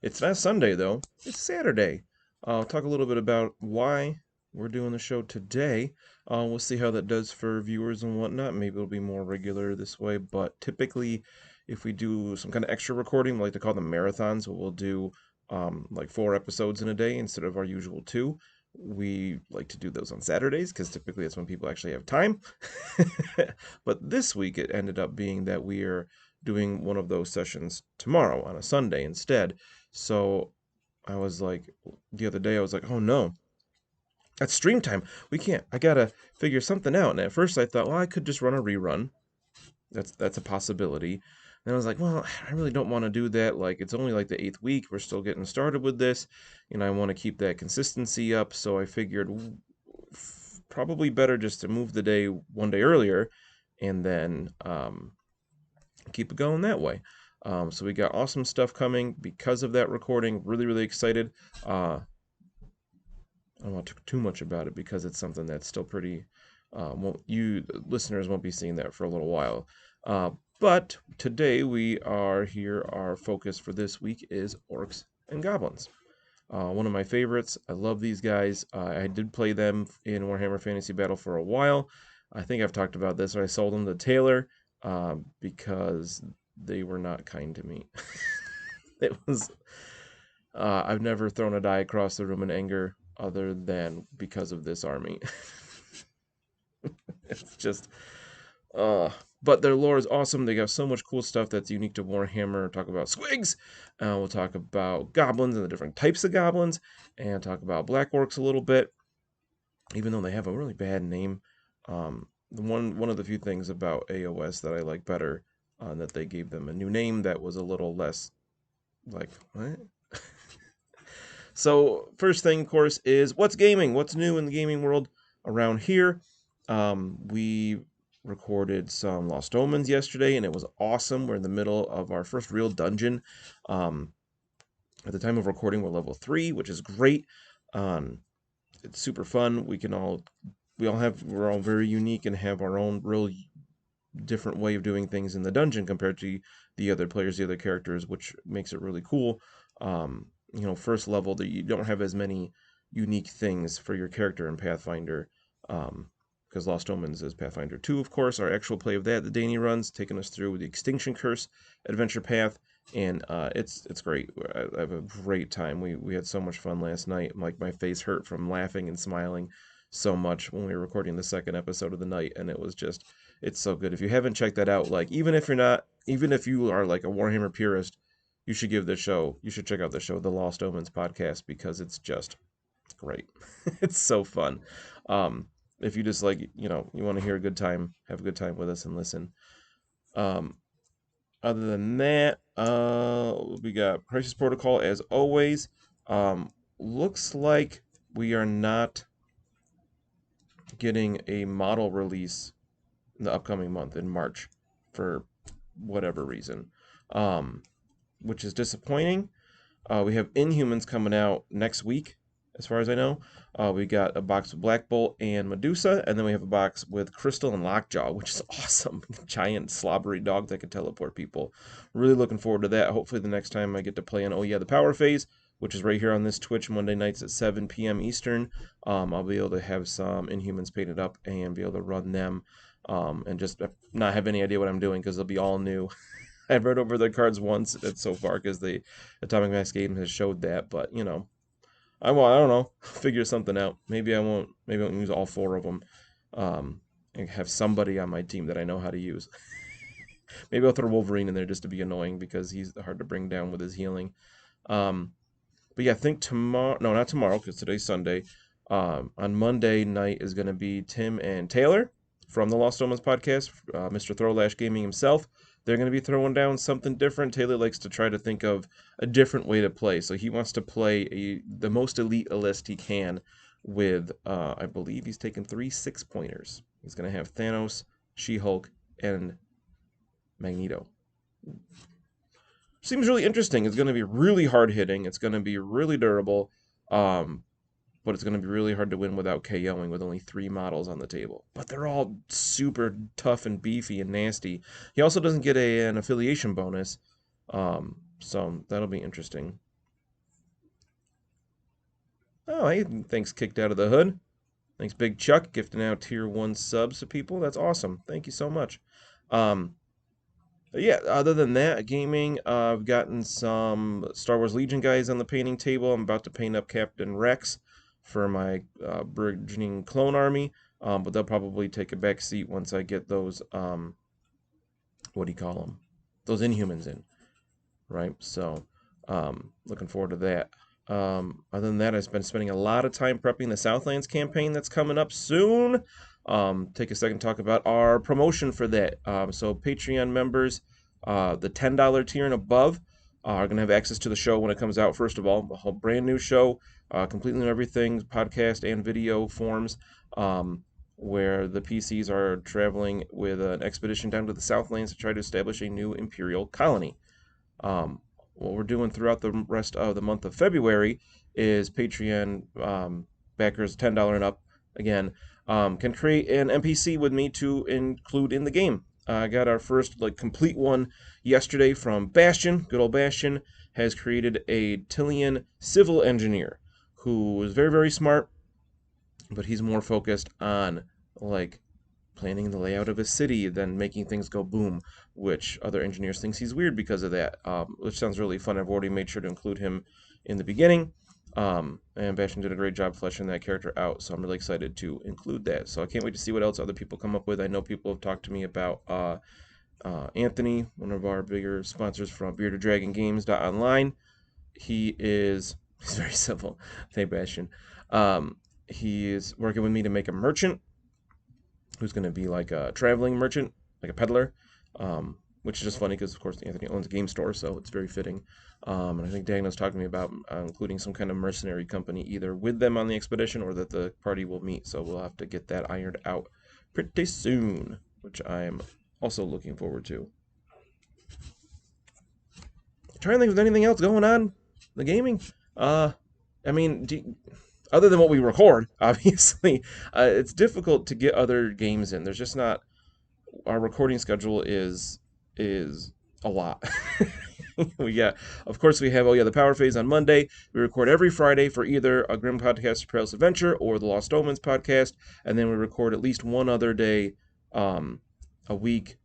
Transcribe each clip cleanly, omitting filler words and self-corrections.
It's not Sunday, though. It's Saturday. I'll talk a little bit about why we're doing the show today. We'll see how that does for viewers and whatnot. Maybe it'll be more regular this way, but typically, if we do some kind of extra recording, we like to call them marathons, where we'll do like 4 episodes in a day instead of our usual two. We like to do those on Saturdays because typically that's when people actually have time. But this week it ended up being that we are doing one of those sessions tomorrow on a Sunday instead. So I was like, the other day, I was like, oh no, that's stream time. We can't. I gotta figure something out. And at first, I thought, well, I could just run a rerun. That's a possibility. And I was like, well, I really don't want to do that. Like, it's only like the 8th week. We're still getting started with this, and I want to keep that consistency up. So I figured probably better just to move the day one day earlier, and then keep it going that way. So we got awesome stuff coming because of that recording. Really, really excited. I don't want to talk too much about it because it's something that's still pretty. You listeners won't be seeing that for a little while. But today we are here. Our focus for this week is Orcs and Goblins. One of my favorites. I love these guys. I did play them in Warhammer Fantasy Battle for a while. I think I've talked about this. I sold them to Taylor because they were not kind to me. It was. I've never thrown a die across the room in anger other than because of this army. It's just, uh, but their lore is awesome. They got so much cool stuff that's unique to Warhammer. We'll talk about squigs. We'll talk about goblins and the different types of goblins, and talk about black orcs a little bit. Even though they have a really bad name, one of the few things about AOS that I like better, that they gave them a new name that was a little less like what. So first thing, of course, is what's gaming? What's new in the gaming world around here? We recorded some Lost Omens yesterday, and it was awesome. We're in the middle of our first real dungeon. Um, at the time of recording, we're level 3, which is great. It's super fun. We're all very unique and have our own real different way of doing things in the dungeon compared to the other players, the other characters, which makes it really cool. First level that you don't have as many unique things for your character in Pathfinder, because Lost Omens is Pathfinder 2, of course. Our actual play of that Danny runs, taking us through the Extinction Curse adventure path, and it's great. I have a great time. We had so much fun last night. Like, my face hurt from laughing and smiling so much when we were recording the second episode of the night, and it's so good. If you haven't checked that out, like, even if you are like a Warhammer purist, you should check out the show, the Lost Omens podcast, because it's great. It's so fun. If you just like, you want to hear a good time, have a good time with us and listen. Um, Other than that, we got Crisis Protocol as always. Looks like we are not getting a model release in the upcoming month in March for whatever reason, which is disappointing. We have Inhumans coming out next week, as far as I know. We got a box with Black Bolt and Medusa, and then we have a box with Crystal and Lockjaw, which is awesome. Giant slobbery dog that can teleport people. Really looking forward to that. Hopefully the next time I get to play in the Power Phase, which is right here on this Twitch Monday nights at 7 p.m. Eastern, I'll be able to have some Inhumans painted up and be able to run them, and just not have any idea what I'm doing because they'll be all new. I've read over the cards once so far because the Atomic Mass game has showed that, but I don't know, figure something out. Maybe I won't use all 4 of them, and have somebody on my team that I know how to use. Maybe I'll throw Wolverine in there just to be annoying because he's hard to bring down with his healing. But yeah, I think tomorrow, no, not tomorrow because today's Sunday. On Monday night is going to be Tim and Taylor from the Lost Omens podcast, Mr. Throwlash Gaming himself. They're going to be throwing down something different. Taylor likes to try to think of a different way to play. So he wants to play the most elite a list he can with, I believe he's taken 3 6-pointers. He's going to have Thanos, She-Hulk, and Magneto. Seems really interesting. It's going to be really hard hitting. It's going to be really durable. But it's going to be really hard to win without KOing with only 3 models on the table. But they're all super tough and beefy and nasty. He also doesn't get an affiliation bonus, so that'll be interesting. Oh, hey, thanks, Kicked Out of the Hood. Thanks, Big Chuck, gifting out tier 1 subs to people. That's awesome. Thank you so much. Yeah, other than that, gaming, I've gotten some Star Wars Legion guys on the painting table. I'm about to paint up Captain Rex for my burgeoning clone army, but they'll probably take a back seat once I get those, what do you call them? Those Inhumans in, right? So, looking forward to that. Other than that, I've been spending a lot of time prepping the Southlands campaign that's coming up soon. Take a second to talk about our promotion for that. So Patreon members, the $10 tier and above, are going to have access to the show when it comes out. First of all, a whole brand new show, completely new everything, podcast and video forms, where the PCs are traveling with an expedition down to the Southlands to try to establish a new Imperial colony. What we're doing throughout the rest of the month of February is Patreon backers $10 and up again can create an NPC with me to include in the game. I got our first complete one yesterday from Bastion. Good old Bastion has created a Tillian civil engineer who is very, very smart, but he's more focused on planning the layout of a city than making things go boom, which other engineers thinks he's weird because of that, which sounds really fun. I've already made sure to include him in the beginning, and Bastion did a great job fleshing that character out, so I'm really excited to include that. So I can't wait to see what else other people come up with. I know people have talked to me about Anthony, one of our bigger sponsors from Bearded Dragon Games.online. He's very civil. Hey, Bastion. He is working with me to make a merchant who's going to be like a traveling merchant, like a peddler, which is just funny because, of course, Anthony owns a game store, so it's very fitting. And I think Dagna's talking to me about including some kind of mercenary company either with them on the expedition or that the party will meet, so we'll have to get that ironed out pretty soon, which I am also looking forward to. Trying to think if there's anything else going on the gaming. I mean, other than what we record, obviously, it's difficult to get other games in. There's just not. Our recording schedule is a lot. Of course, we have the Power Phase on Monday. We record every Friday for either a Grim Podcast, Perilous Adventure, or the Lost Omens podcast, and then we record at least one other day a week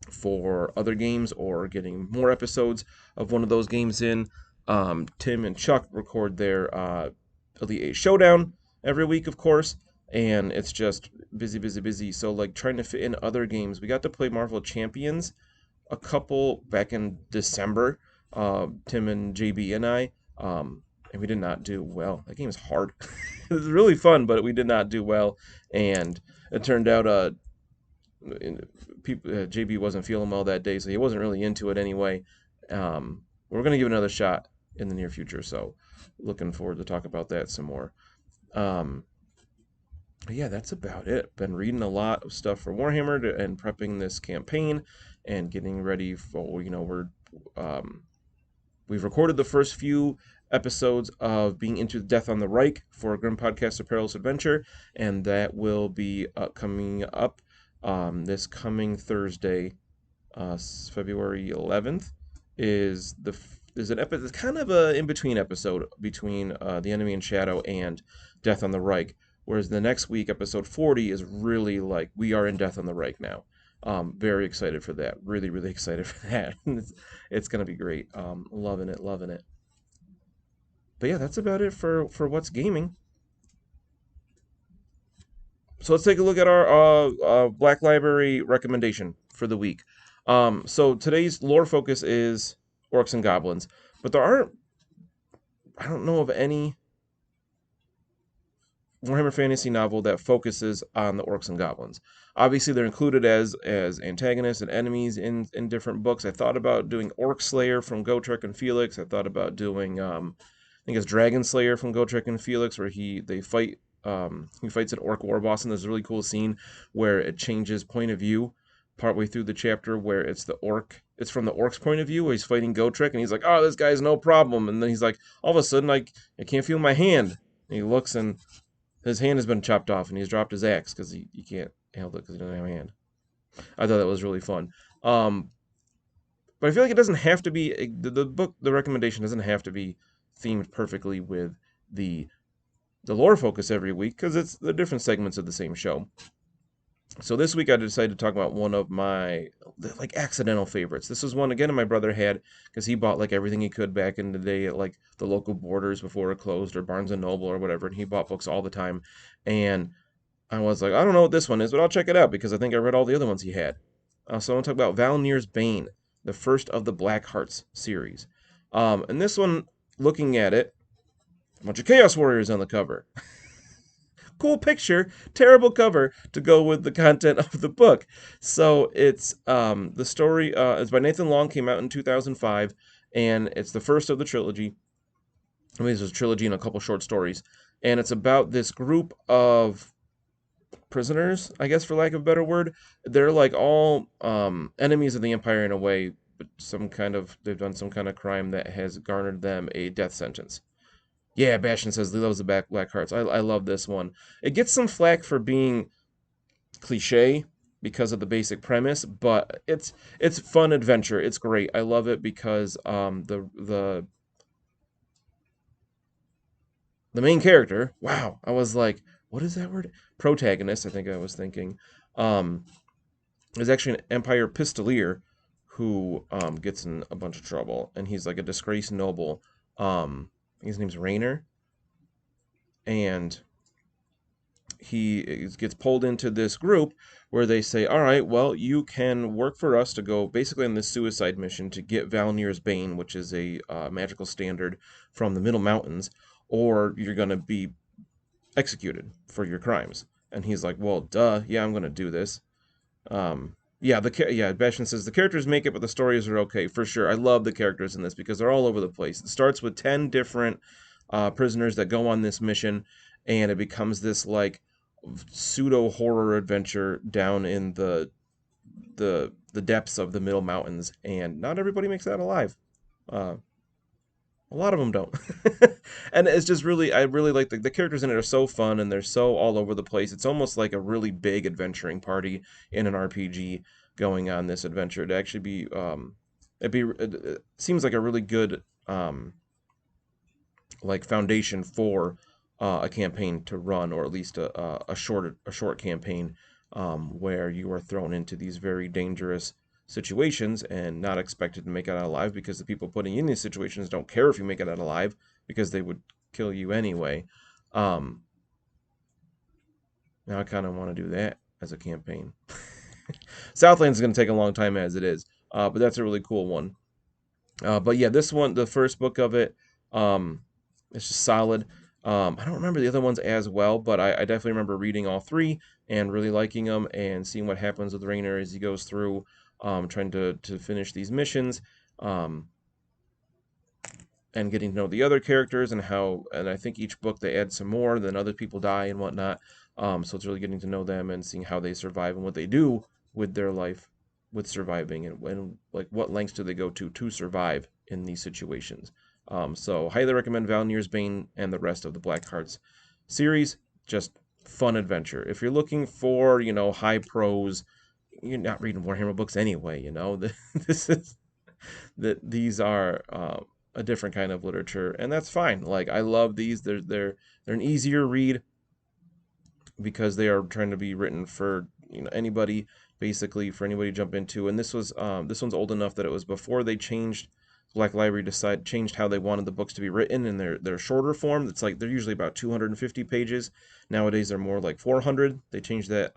for other games or getting more episodes of one of those games in. Tim and Chuck record their Elite 8 Showdown every week, of course, and it's just busy. So, trying to fit in other games. We got to play Marvel Champions a couple back in December, Tim and JB and I, and we did not do well. That game is hard. It was really fun, but we did not do well, and it turned out JB wasn't feeling well that day, so he wasn't really into it anyway. We're going to give it another shot in the near future, so looking forward to talk about that some more. Yeah, that's about it. Been reading a lot of stuff for Warhammer and prepping this campaign and getting ready for, we've recorded the first few episodes of being into Death on the Reich for a Grim Podcast of Perilous Adventure, and that will be coming up this coming Thursday, February 11th, is an episode. It's kind of a in-between episode between The Enemy in Shadow and Death on the Reich. Whereas the next week, episode 40, is really we are in Death on the Reich now. Very excited for that. Really, really excited for that. It's going to be great. Loving it. But yeah, that's about it for what's gaming. So let's take a look at our Black Library recommendation for the week. So today's lore focus is Orcs and Goblins. But I don't know of any Warhammer Fantasy novel that focuses on the Orcs and Goblins. Obviously, they're included as antagonists and enemies in different books. I thought about doing Orc Slayer from Gotrek and Felix. I thought about doing, I think it's Dragon Slayer from Gotrek and Felix, where they fight. He fights an Orc war boss, and there's a really cool scene where it changes point of view partway through the chapter, where it's from the Orc's point of view, where he's fighting Gotrek, and he's like, "Oh, this guy's no problem," and then he's like, all of a sudden, I can't feel my hand. And he looks and his hand has been chopped off, and he's dropped his axe because he can't handle it because he doesn't have a hand. I thought that was really fun. But I feel like it doesn't have to be the recommendation doesn't have to be themed perfectly with the the lore focus every week because it's the different segments of the same show. So this week I decided to talk about one of my like accidental favorites. This was one again my brother had because he bought like everything he could back in the day at like the local Borders before it closed or Barnes and Noble or whatever, and he bought books all the time. And I was like, I don't know what this one is, but I'll check it out because I think I read all the other ones he had. So I want to talk about Valnir's Bane, the first of the Blackhearts series. And this one, looking at it, a bunch of Chaos Warriors on the cover. Cool picture, terrible cover to go with the content of the book. So it's the story is by Nathan Long, came out in 2005, and it's the first of the trilogy. I mean, there's a trilogy and a couple short stories, and it's about this group of prisoners, I guess, for lack of a better word. They're like all enemies of the Empire in a way, but they've done some kind of crime that has garnered them a death sentence. Yeah, Bastion says he loves the Blackhearts. I love this one. It gets some flack for being cliche because of the basic premise, but it's fun adventure. It's great. I love it because the main character. Wow, I was like, what is that word? Protagonist. I think I was thinking. Um, is actually an Empire Pistolier who gets in a bunch of trouble, and he's like a disgraced noble. His name's Rainer, and he gets pulled into this group where they say, all right, well, you can work for us to go basically on this suicide mission to get Valnir's Bane, which is a magical standard from the Middle Mountains, or you're going to be executed for your crimes. And he's like, well, duh, yeah, I'm going to do this. Bastion says the characters make it, but the stories are okay for sure. I love the characters in this because they're all over the place. It starts with 10 different prisoners that go on this mission, and it becomes this like pseudo horror adventure down in the depths of the Middle Mountains, and not everybody makes that alive. Uh, a lot of them don't. And it's just really, I really like the characters in it are so fun and they're so all over the place. It's almost like a really big adventuring party in an RPG going on this adventure. To actually be, it seems like a really good, like foundation for a campaign to run, or at least a short campaign where you are thrown into these very dangerous situations and not expected to make it out alive because the people putting you in these situations don't care if you make it out alive because they would kill you anyway. Um, Now I kind of want to do that as a campaign. Southlands is going to take a long time as it is, but that's a really cool one. But yeah, this one, the first book of it, um, it's just solid. I don't remember the other ones as well, but I definitely remember reading all three and really liking them and seeing what happens with Rainer as he goes through, trying to finish these missions, um, and getting to know the other characters and how. And I think each book they add some more, then other people die and whatnot. So it's really getting to know them and seeing how they survive and what they do with their life, with surviving, and like what lengths do they go to survive in these situations. So highly recommend Valnir's Bane and the rest of the Blackhearts series. Just fun adventure. If you're looking for, high prose, you're not reading Warhammer books anyway. This is that these are a different kind of literature, and that's fine. Like I love these. They're an easier read because they are trying to be written for anybody, basically for anybody to jump into. And this one's old enough that it was before they changed. Black Library changed how they wanted the books to be written in their shorter form. It's like they're usually about 250 pages. Nowadays they're more like 400. They changed that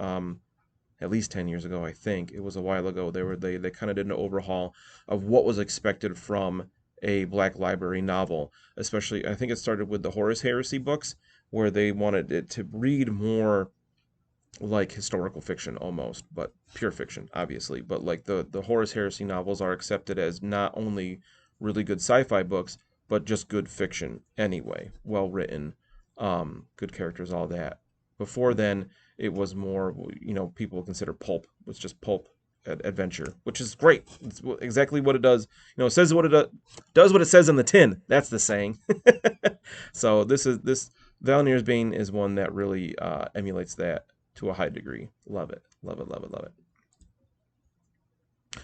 at least 10 years ago, I think. It was a while ago. They kind of did an overhaul of what was expected from a Black Library novel. Especially, I think it started with the Horus Heresy books, where they wanted it to read more like historical fiction almost, but pure fiction, obviously. But like the Horus Heresy novels are accepted as not only really good sci-fi books, but just good fiction anyway, well written, good characters, all that. Before then, it was more, people consider pulp. It was just pulp adventure, which is great. It's exactly what it does. It says what it does what it says in the tin. That's the saying. So this Valnir's Bane is one that really emulates that to a high degree. Love it. Love it, love it, love it.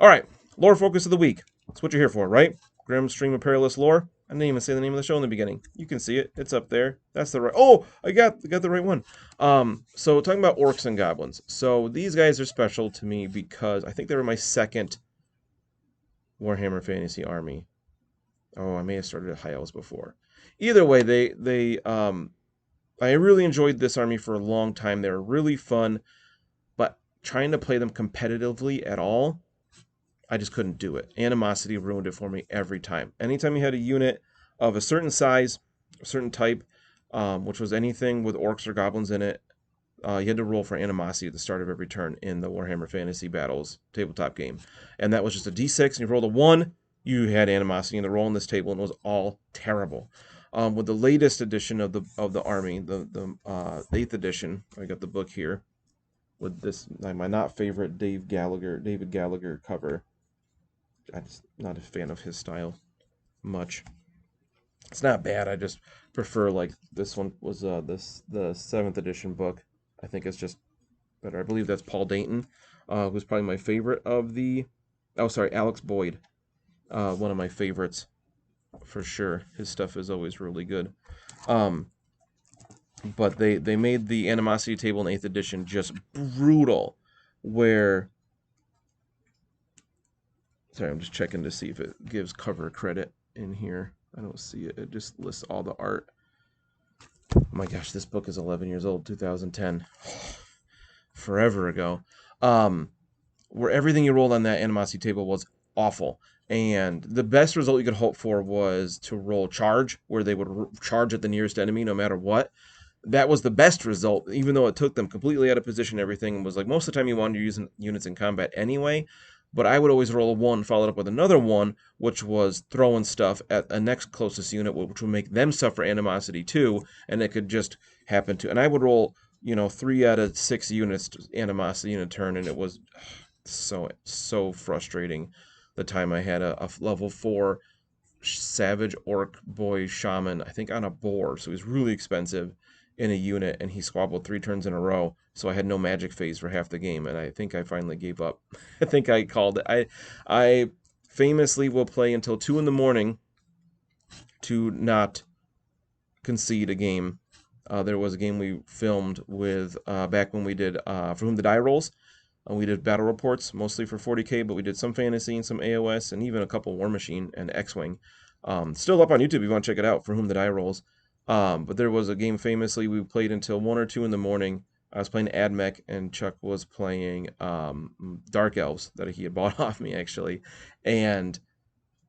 All right, lore focus of the week. That's what you're here for, right? Grim stream of Perilous lore. I didn't even say the name of the show in the beginning. You can see it. It's up there. That's the right... Oh, I got the right one. So talking about Orcs and Goblins. So these guys are special to me because I think they were my second Warhammer Fantasy army. Oh, I may have started at High Elves before. Either way, I really enjoyed this army for a long time. They were really fun, but trying to play them competitively at all, I just couldn't do it. Animosity ruined it for me every time. Anytime you had a unit of a certain size, a certain type, which was anything with orcs or goblins in it, you had to roll for animosity at the start of every turn in the Warhammer Fantasy Battles tabletop game. And that was just a d6, and you rolled a 1, you had animosity in the roll on this table, and it was all terrible. With the latest edition of the army, the 8th edition, I got the book here, with this, my not favorite David Gallagher cover. I'm just not a fan of his style much. It's not bad, I just prefer, like, this one was the 7th edition book. I think it's just better. I believe that's Paul Dayton, who's probably my favorite of the... Oh, sorry, Alex Boyd. One of my favorites, for sure. His stuff is always really good. But they made the animosity table in 8th edition just brutal, where... Sorry, I'm just checking to see if it gives cover credit in here. I don't see it. It just lists all the art. Oh my gosh, this book is 11 years old, 2010. Forever ago. Where everything you rolled on that animosity table was awful. And the best result you could hope for was to roll charge, where they would charge at the nearest enemy no matter what. That was the best result, even though it took them completely out of position. Everything was like, most of the time you wanted to use units in combat anyway. But I would always roll a 1, followed up with another 1, which was throwing stuff at a next closest unit, which would make them suffer animosity too, and it could just happen to... And I would roll, 3 out of 6 units animosity in a turn, and it was so frustrating the time I had a level 4 Savage Orc Boy Shaman, I think on a boar, so he was really expensive in a unit, and he squabbled 3 turns in a row, so I had no magic phase for half the game, and I think I finally gave up. I think I called it. I famously will play until 2 in the morning to not concede a game. There was a game we filmed with back when we did For Whom the Die Rolls. We did battle reports, mostly for 40k, but we did some fantasy and some AOS, and even a couple War Machine and X-Wing. Still up on YouTube if you want to check it out, For Whom the Die Rolls. But there was a game famously we played until 1 or 2 in the morning. I was playing AdMech, and Chuck was playing Dark Elves that he had bought off me, actually. And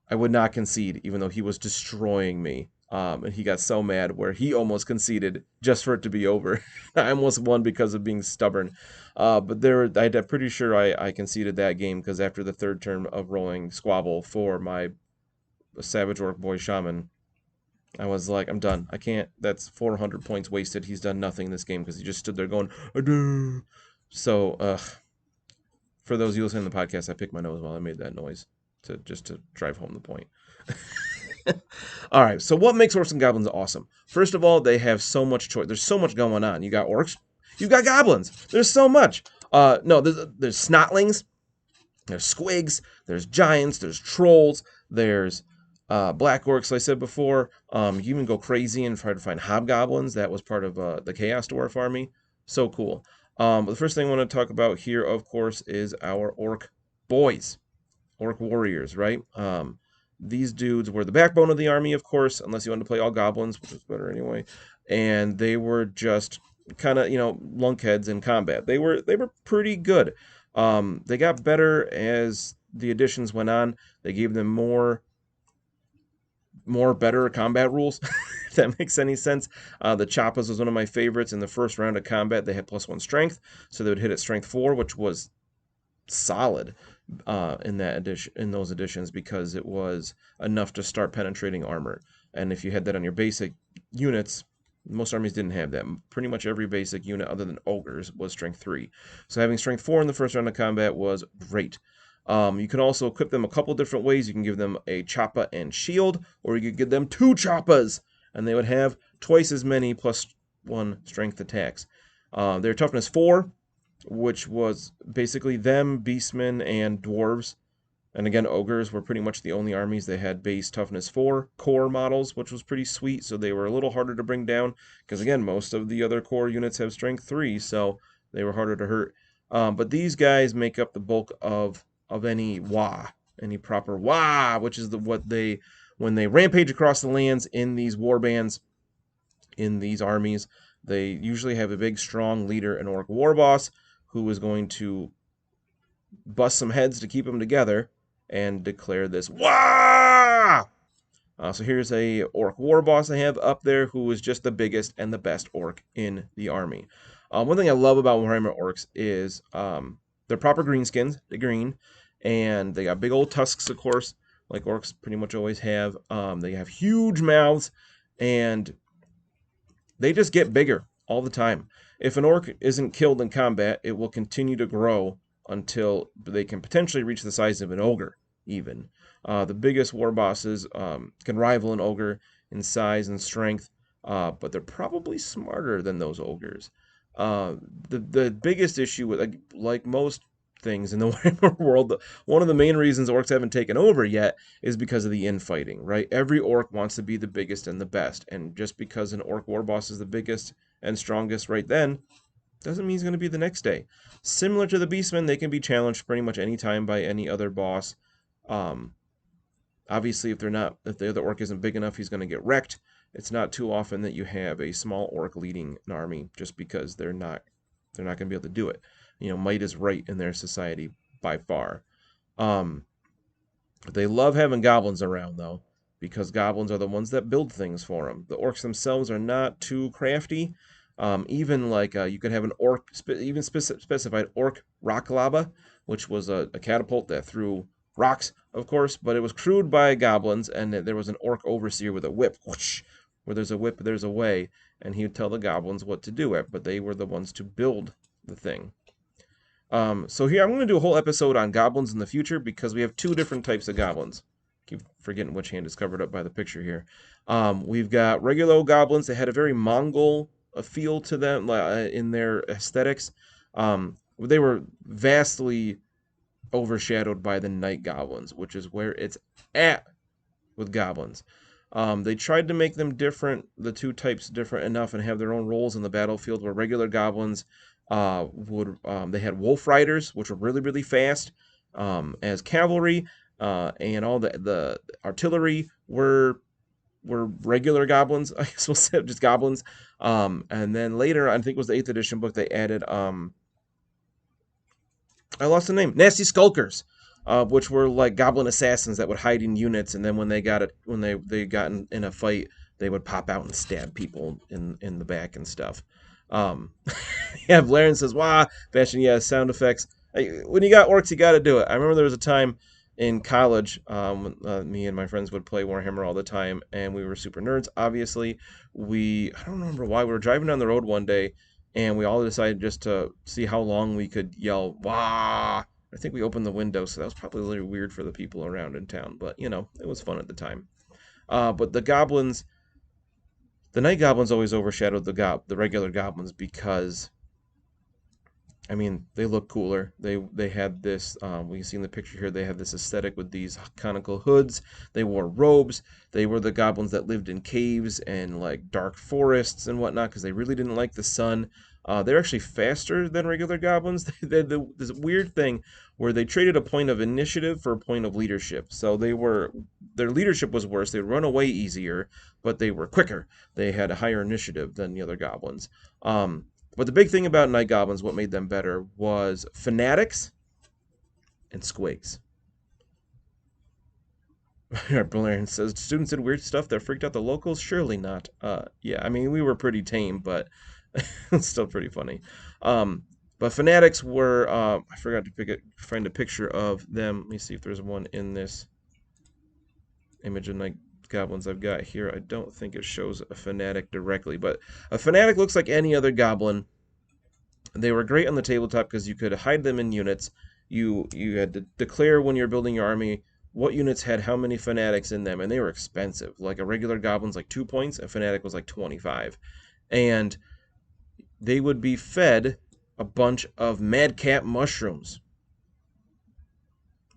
I would not concede, even though he was destroying me. And he got so mad where he almost conceded just for it to be over. I almost won because of being stubborn. But I'm pretty sure I conceded that game because after the 3rd turn of rolling Squabble for my Savage Orc Boy Shaman, I was like, I'm done. I can't. That's 400 points wasted. He's done nothing in this game because he just stood there going, Adoo. So, for those of you listening to the podcast, I picked my nose while I made that noise to drive home the point. All right, so what makes Orcs and Goblins awesome? First of all, they have so much choice. There's so much going on. You got orcs, you got goblins. There's so much. No, there's snotlings, there's squigs, there's giants, there's trolls, there's black orcs, like I said before. You even go crazy and try to find hobgoblins. That was part of the Chaos Dwarf army. So cool. But the first thing I want to talk about here, of course, is our Orc Boys Orc Warriors, right? These dudes were the backbone of the army, of course, unless you wanted to play all goblins, which is better anyway. And they were just kind of, lunkheads in combat. They were pretty good. They got better as the editions went on. They gave them more better combat rules, if that makes any sense. The Chappas was one of my favorites. In the first round of combat, they had +1 strength, so they would hit at strength 4, which was solid in those editions because it was enough to start penetrating armor. And if you had that on your basic units, most armies didn't have that. Pretty much every basic unit other than ogres was strength 3. So having strength 4 in the first round of combat was great. You can also equip them a couple different ways. You can give them a choppa and shield, or you could give them 2 choppas, and they would have twice as many +1 strength attacks. Their toughness 4, which was basically them, beastmen, and dwarves. And again, ogres were pretty much the only armies that had base toughness 4 core models, which was pretty sweet. So they were a little harder to bring down because, again, most of the other core units have strength 3, so they were harder to hurt. But these guys make up the bulk of any any proper which is when they rampage across the lands in these war bands, in these armies, they usually have a big, strong leader, an orc war boss, who is going to bust some heads to keep them together and declare this wah. So here's a orc war boss I have up there who is just the biggest and the best orc in the army. One thing I love about Warhammer orcs is they're proper greenskins, they're green, and they got big old tusks, of course, like orcs pretty much always have. They have huge mouths, and they just get bigger all the time. If an orc isn't killed in combat, it will continue to grow until they can potentially reach the size of an ogre, even. The biggest war bosses can rival an ogre in size and strength, but they're probably smarter than those ogres. The biggest issue with, like most things in the Warhammer world, one of the main reasons orcs haven't taken over yet is because of the infighting, right? Every orc wants to be the biggest and the best, and just because an orc war boss is the biggest and strongest right then, doesn't mean he's going to be the next day. Similar to the Beastmen, they can be challenged pretty much any time by any other boss. Obviously, if the other orc isn't big enough, he's going to get wrecked. It's not too often that you have a small orc leading an army, just because they're not going to be able to do it. Might is right in their society by far. They love having goblins around, though, because goblins are the ones that build things for them. The orcs themselves are not too crafty. Even like you could have an orc, specified orc rock lava, which was a catapult that threw rocks, of course, but it was crewed by goblins, and there was an orc overseer with a whip. Whoosh, where there's a whip, there's a way, and he would tell the goblins what to do it, but they were the ones to build the thing. So here I'm going to do a whole episode on goblins in the future, because we have two different types of goblins. Keep forgetting which hand is covered up by the picture here. We've got regular old goblins that had a very Mongol feel to them in their aesthetics. They were vastly overshadowed by the Night Goblins, which is where it's at with goblins. They tried to make them different, the two types different enough, and have their own roles in the battlefield, where regular goblins they had wolf riders, which were really, really fast, as cavalry, and all the artillery were regular goblins. I guess we'll say just goblins. And then later, I think it was the 8th edition book, they added I lost the name. Nasty Skulkers, which were like goblin assassins that would hide in units, and then when they got in a fight, they would pop out and stab people in the back and stuff. Yeah, Blaren says, "Wow, Bastion, yeah, sound effects. When you got orcs, you got to do it." I remember there was a time in college, me and my friends would play Warhammer all the time, and we were super nerds. Obviously, I don't remember why, we were driving down the road one day, and we all decided just to see how long we could yell "Wah!" I think we opened the window, so that was probably a little weird for the people around in town, but it was fun at the time. But the goblins, the Night Goblins always overshadowed the regular goblins, because they look cooler. They had this, we can see in the picture here, they had this aesthetic with these conical hoods. They wore robes. They were the goblins that lived in caves and like dark forests and whatnot, because they really didn't like the sun. They're actually faster than regular goblins. They had this weird thing where they traded a point of initiative for a point of leadership. So their leadership was worse. They'd run away easier, but they were quicker. They had a higher initiative than the other goblins. But the big thing about Night Goblins, what made them better, was fanatics and squigs. Blair says, students did weird stuff that freaked out the locals? Surely not. Yeah, we were pretty tame, but it's still pretty funny. But fanatics were, I forgot to find a picture of them. Let me see if there's one in this image of Night Goblins I've got here. I don't think it shows a fanatic directly, but a fanatic looks like any other goblin. They were great on the tabletop because you could hide them in units. You had to declare when you're building your army what units had how many fanatics in them, and they were expensive. Like a regular goblin's like 2 points, a fanatic was like 25. And they would be fed a bunch of madcap mushrooms,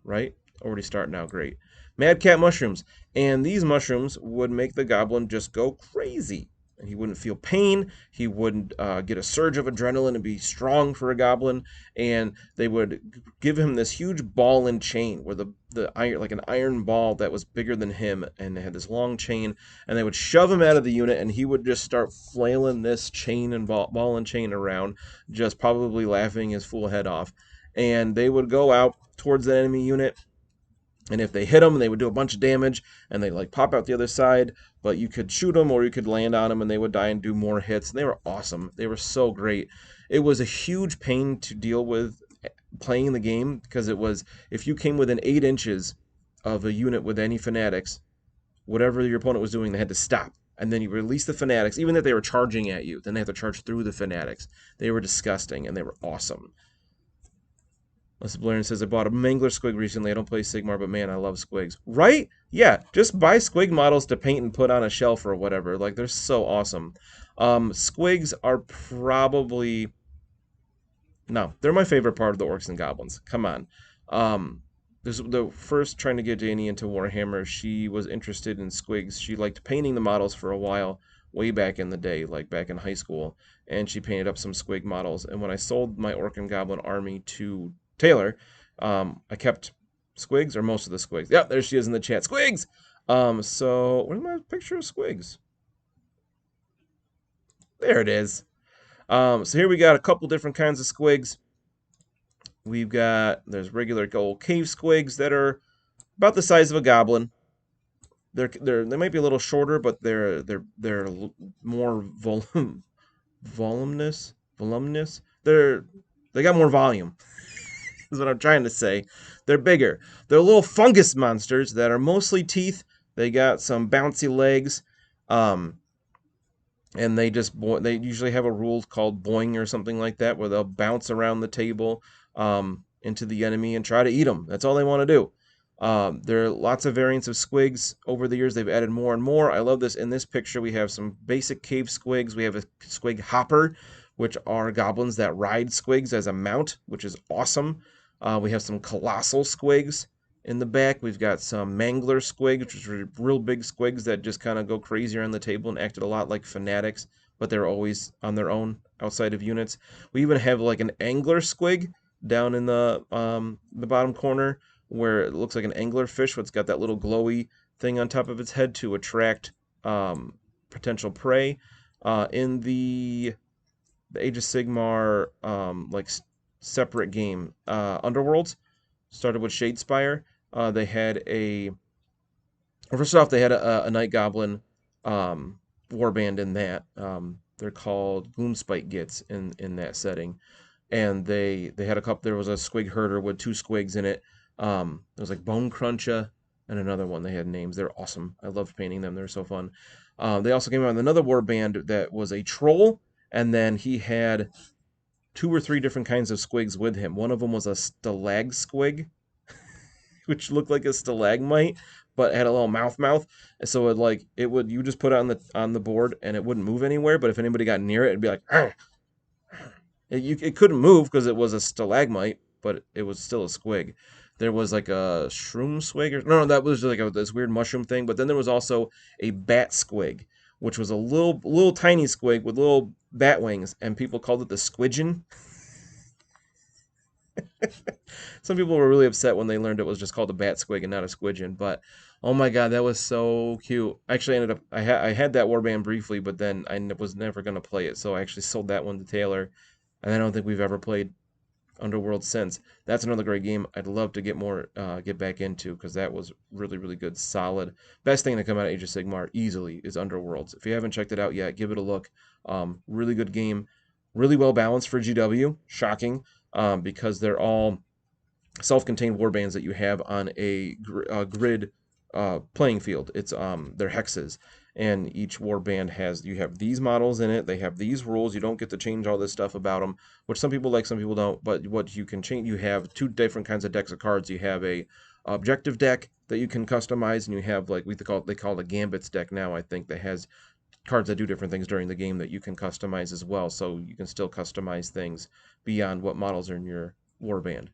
right? Already starting out great. Mad Cat mushrooms. And these mushrooms would make the goblin just go crazy. And he wouldn't feel pain. He wouldn't get a surge of adrenaline and be strong for a goblin. And they would give him this huge ball and chain, where the iron, like an iron ball that was bigger than him, and they had this long chain. And they would shove him out of the unit, and he would just start flailing this chain and ball and chain around, just probably laughing his fool head off. And they would go out towards the enemy unit, and if they hit them, they would do a bunch of damage, and they'd like pop out the other side. But you could shoot them, or you could land on them, and they would die and do more hits. And they were awesome. They were so great. It was a huge pain to deal with playing the game, because it was, if you came within 8 inches of a unit with any fanatics, whatever your opponent was doing, they had to stop. And then you release the fanatics, even if they were charging at you. Then they have to charge through the fanatics. They were disgusting, and they were awesome. Leslie Blair says, I bought a Mangler Squig recently. I don't play Sigmar, but man, I love Squigs. Right? Yeah, just buy Squig models to paint and put on a shelf or whatever. Like, they're so awesome. Squigs are probably... No, they're my favorite part of the Orcs and Goblins. Come on. This the first trying to get Janie into Warhammer. She was interested in Squigs. She liked painting the models for a while, way back in the day, like back in high school. And she painted up some Squig models. And when I sold my Orc and Goblin army to Taylor, I kept Squigs, or most of the Squigs. Yep, there she is in the chat. Squigs! So, where's my picture of Squigs? There it is. So here we got a couple different kinds of Squigs. We've got, there's regular old cave Squigs that are about the size of a goblin. They might be a little shorter, but they're more voluminous. They got more volume. Is what I'm trying to say. They're bigger. They're little fungus monsters that are mostly teeth. They got some bouncy legs, and they usually have a rule called boing or something like that, where they'll bounce around the table into the enemy and try to eat them. That's all they want to do. There are lots of variants of Squigs over the years. They've added more and more. I love this. In this picture, we have some basic cave Squigs. We have a Squig hopper, which are goblins that ride Squigs as a mount, which is awesome. We have some colossal Squigs in the back. We've got some Mangler Squigs, which are real big Squigs that just kind of go crazy around the table and acted a lot like fanatics, but they're always on their own outside of units. We even have like an Angler Squig down in the bottom corner, where it looks like an angler fish, it's got that little glowy thing on top of its head to attract potential prey. In the Age of Sigmar separate game, Underworlds started with Shadespire. They had first off, they had a Night Goblin warband in that. They're called Gloomspite Gits in that setting. And they had a couple. There was a Squig herder with 2 Squigs in it. There was like Bone Cruncha and another one. They had names. They're awesome. I loved painting them. They're so fun. They also came out with another warband that was a troll, and then he had 2 or 3 different kinds of Squigs with him. One of them was a Stalag Squig, which looked like a stalagmite, but had a little mouth. So you just put it on the board, and it wouldn't move anywhere. But if anybody got near it, it'd be like, argh. It couldn't move because it was a stalagmite, but it was still a Squig. There was like a shroom Squig, that was like this weird mushroom thing. But then there was also a bat Squig, which was a little tiny Squig with little bat wings, and people called it the Squidgen. Some people were really upset when they learned it was just called a bat Squig and not a Squidgen. But oh my god, that was so cute. I actually ended up I had that warband briefly, but then I was never gonna play it, so I actually sold that one to Taylor, and I don't think we've ever played Underworld since. That's another great game I'd love to get back into, because that was really, really good, solid. Best thing to come out of Age of Sigmar easily is Underworlds. If you haven't checked it out yet, give it a look. Really good game, really well balanced for GW. Shocking, because they're all self-contained warbands that you have on a grid playing field. It's they're hexes, and each warband you have these models in it. They have these rules. You don't get to change all this stuff about them, which some people like, some people don't. But what you can change, you have 2 different kinds of decks of cards. You have a objective deck that you can customize, and you have like they call it a Gambits deck now, I think, that has cards that do different things during the game that you can customize as well. So you can still customize things beyond what models are in your warband.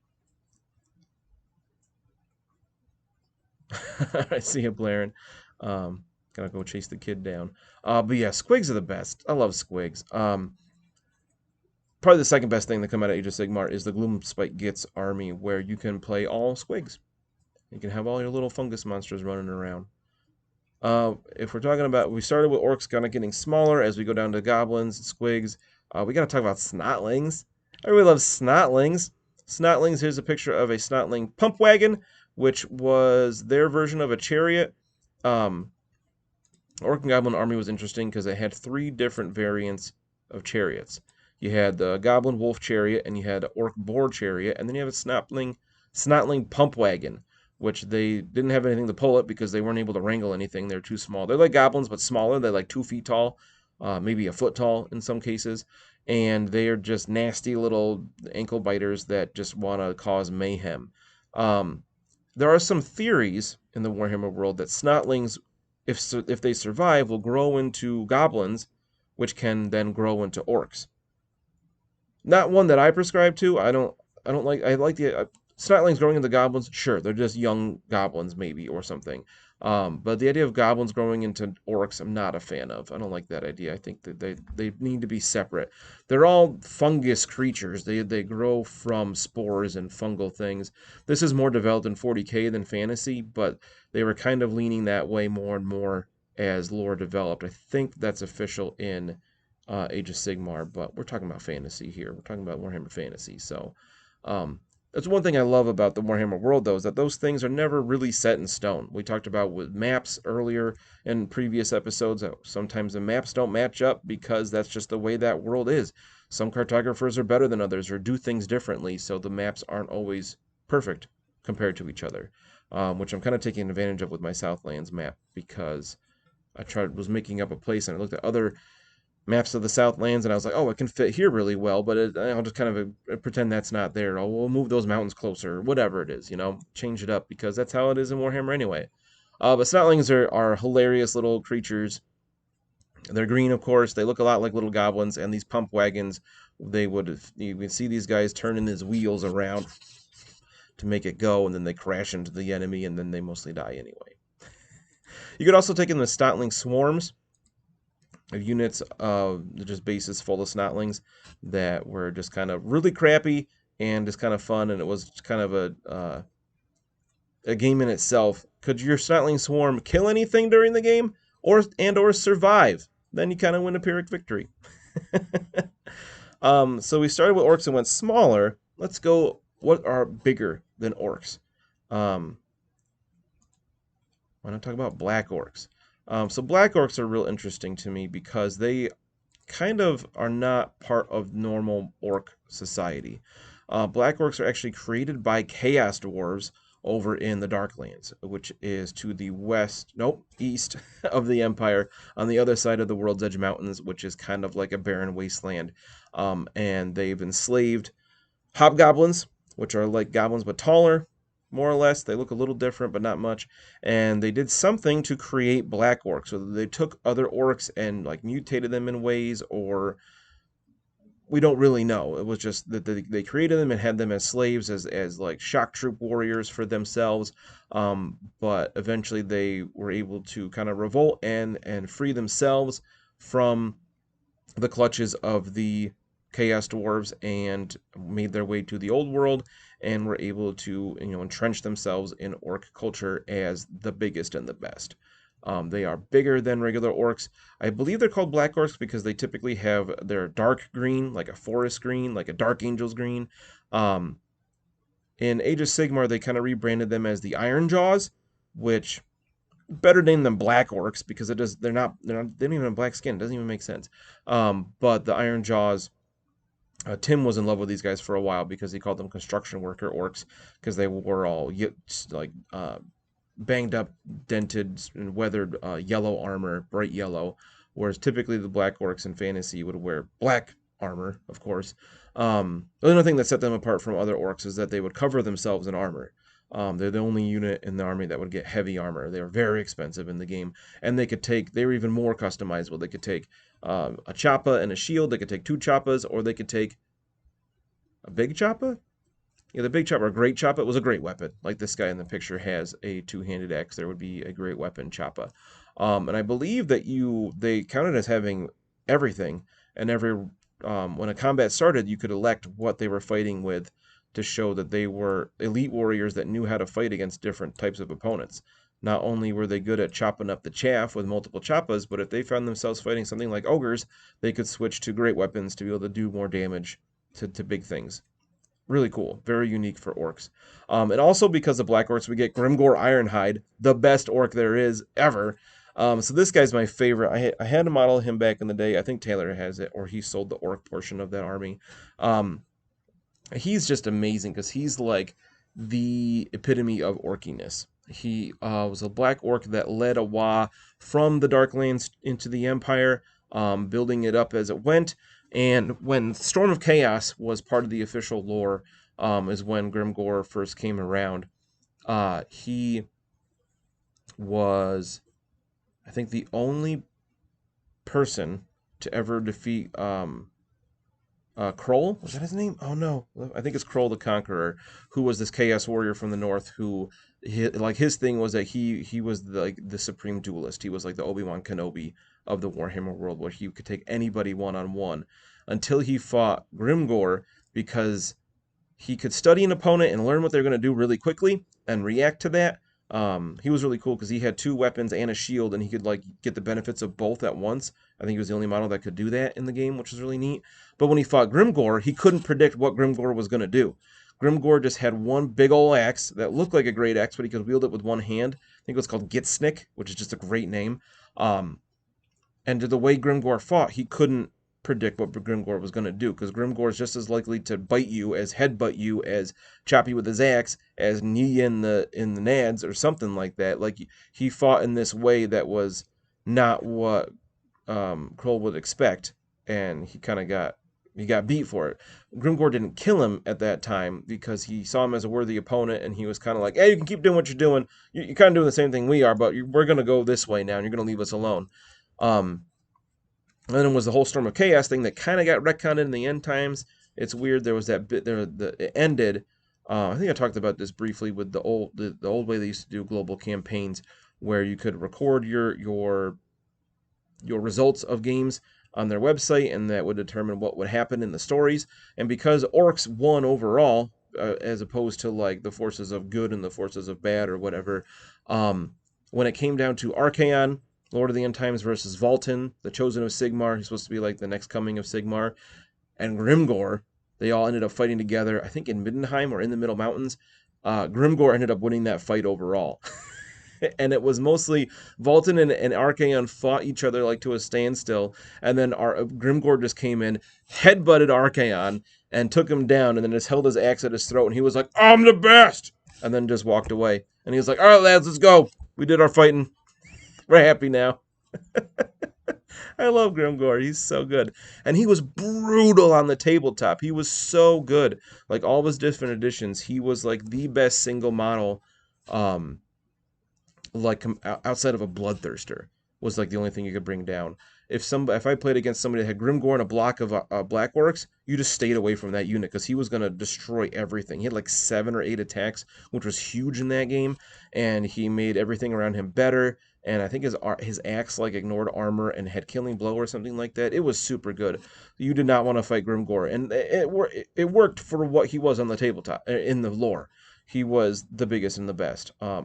I see it blaring. Gotta go chase the kid down. But yeah, squigs are the best. I love squigs. Probably the second best thing that come out of Age of Sigmar is the Gloomspite Gitz army, where you can play all squigs. You can have all your little fungus monsters running around. If we're talking about, we started with orcs kind of getting smaller as we go down to goblins, squigs. We got to talk about snotlings. Everybody loves snotlings. Snotlings, here's a picture of a snotling pump wagon, which was their version of a chariot. Orc and Goblin army was interesting because they had 3 different variants of chariots. You had the Goblin Wolf chariot, and you had Orc Boar chariot, and then you have a Snotling pump wagon, which they didn't have anything to pull it because they weren't able to wrangle anything. They're too small. They're like goblins, but smaller. They're like 2 feet tall, maybe a foot tall in some cases, and they are just nasty little ankle biters that just want to cause mayhem. There are some theories in the Warhammer world that Snotlings, if they survive, will grow into goblins, which can then grow into orcs. Not one that I prescribe to. I don't like. I like the Snotlings growing into goblins. Sure, they're just young goblins, maybe, or something. But the idea of goblins growing into orcs, I'm not a fan of. I don't like that idea. I think that they need to be separate. They're all fungus creatures. They grow from spores and fungal things. This is more developed in 40K than fantasy, but they were kind of leaning that way more and more as lore developed. I think that's official in Age of Sigmar, but we're talking about fantasy here. We're talking about Warhammer Fantasy. So that's one thing I love about the Warhammer world, though, is that those things are never really set in stone. We talked about with maps earlier in previous episodes that sometimes the maps don't match up because that's just the way that world is. Some cartographers are better than others or do things differently, so the maps aren't always perfect compared to each other, which I'm kind of taking advantage of with my Southlands map because was making up a place and I looked at other maps of the Southlands, and I was like, oh, it can fit here really well, but I'll just kind of pretend that's not there. Oh, we'll move those mountains closer, whatever it is, change it up, because that's how it is in Warhammer anyway. But Snotlings are hilarious little creatures. They're green, of course. They look a lot like little goblins, and these pump wagons, you can see these guys turning these wheels around to make it go, and then they crash into the enemy, and then they mostly die anyway. You could also take in the Snotling swarms of units, just bases full of snotlings that were just kind of really crappy and just kind of fun, and it was kind of a game in itself. Could your snotling swarm kill anything during the game, or survive? Then you kind of win a Pyrrhic victory. So we started with orcs and went smaller. Let's go. What are bigger than orcs? Why not talk about black orcs? So black orcs are real interesting to me because they kind of are not part of normal orc society. Black orcs are actually created by chaos dwarves over in the Darklands, which is to the east of the Empire, on the other side of the World's Edge Mountains, which is kind of like a barren wasteland. And they've enslaved hobgoblins, which are like goblins but taller, more or less. They look a little different, but not much. And they did something to create black orcs. So they took other orcs and like mutated them in ways, or we don't really know. It was just that they created them and had them as slaves, as like shock troop warriors for themselves. But eventually they were able to kind of revolt and free themselves from the clutches of the chaos dwarves and made their way to the old world and were able to entrench themselves in orc culture as the biggest and the best. They are bigger than regular orcs. I believe they're called black orcs because they typically have their dark green, like a forest green, like a dark angel's green. In Age of Sigmar, they kind of rebranded them as the Iron Jaws, which better name than black orcs because they don't even have black skin. It doesn't even make sense. But the Iron Jaws, Tim was in love with these guys for a while because he called them construction worker orcs because they wore all banged up, dented, and weathered yellow armor, bright yellow, whereas typically the black orcs in fantasy would wear black armor, of course. The only thing that set them apart from other orcs is that they would cover themselves in armor. They're the only unit in the army that would get heavy armor. They were very expensive in the game, and they were even more customizable. They could take a choppa and a shield. They could take 2 choppas, or they could take a big choppa. Yeah, the big chopper, great chopper, was a great weapon. Like this guy in the picture has a two-handed axe. There would be a great weapon chopper. And I believe that they counted as having everything, and when a combat started, you could elect what they were fighting with to show that they were elite warriors that knew how to fight against different types of opponents. Not only were they good at chopping up the chaff with multiple choppas, but if they found themselves fighting something like ogres, they could switch to great weapons to be able to do more damage to big things. Really cool. Very unique for orcs. And also because of Black Orcs, we get Grimgor Ironhide, the best orc there is ever. So this guy's my favorite. I had a model of him back in the day. I think Taylor has it, or he sold the orc portion of that army. Um, he's just amazing because he's like the epitome of orkiness. He was a black orc that led a Wa from the Darklands into the Empire, building it up as it went. And when Storm of Chaos was part of the official lore, is when Grimgor first came around. He was, I think, the only person to ever defeat Kroll, was that his name? Oh no, I think it's Kroll the Conqueror, who was this Chaos Warrior from the North. Who, his thing was that he was like the supreme duelist. He was like the Obi-Wan Kenobi of the Warhammer world, where he could take anybody one-on-one, until he fought Grimgor, because he could study an opponent and learn what they're going to do really quickly and react to that. He was really cool because he had two weapons and a shield, and he could like get the benefits of both at once. I think he was the only model that could do that in the game, which was really neat. But when he fought Grimgor, he couldn't predict what Grimgor was going to do. Grimgor just had one big old axe that looked like a great axe, but he could wield it with one hand. I think it was called Gitsnick, which is just a great name. And the way Grimgor fought, he couldn't predict what Grimgor was going to do, because Grimgor is just as likely to bite you, as headbutt you, as chop you with his axe, as knee you in the nads or something like that. Like, he fought in this way that was not what Kroll would expect, and he got beat for it. Grimgor didn't kill him at that time because he saw him as a worthy opponent, and he was kind of like, hey, you can keep doing what you're doing. You're kind of doing the same thing we are, but we're going to go this way now, and you're going to leave us alone. And then it was the whole Storm of Chaos thing that kind of got retconned in the end times. It's weird. There was that bit there. It ended. I think I talked about this briefly with the old way they used to do global campaigns, where you could record your results of games on their website, and that would determine what would happen in the stories. And because orcs won overall, as opposed to like the forces of good and the forces of bad or whatever, when it came down to Archaon, Lord of the End Times versus Vultan, the Chosen of Sigmar, he's supposed to be like the next coming of Sigmar, and Grimgor, they all ended up fighting together, I think in Middenheim or in the Middle Mountains. Grimgor ended up winning that fight overall. And it was mostly Vultan and Archaon fought each other like to a standstill, and then Grimgor just came in, headbutted Archaon, and took him down, and then just held his axe at his throat, and he was like, I'm the best! And then just walked away. And he was like, all right, lads, let's go. We did our fighting. We're happy now. I love Grimgor. He's so good. And he was brutal on the tabletop. He was so good. Like, all of his different editions, he was like the best single model, like outside of a Bloodthirster, was like the only thing you could bring down. If I played against somebody that had Grimgor and a block of Black Orcs, you just stayed away from that unit because he was going to destroy everything. He had like 7 or 8 attacks, which was huge in that game, and he made everything around him better. And I think his axe like ignored armor and had killing blow or something like that. It was super good. You did not want to fight Grimgor, and it worked for what he was on the tabletop in the lore. He was the biggest and the best. I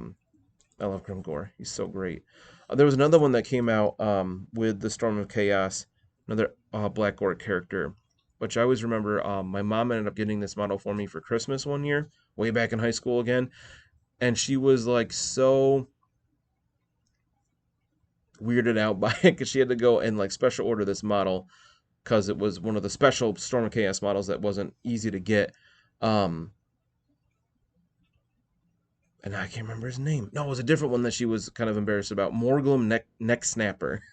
love Grimgor. He's so great. There was another one that came out with the Storm of Chaos, another Black Orc character, which I always remember. My mom ended up getting this model for me for Christmas one year, way back in high school again, and she was like so weirded out by it because she had to go and like special order this model because it was one of the special Storm of Chaos models that wasn't easy to get. And I can't remember his name. No, it was a different one that she was kind of embarrassed about. Morglum Neck Snapper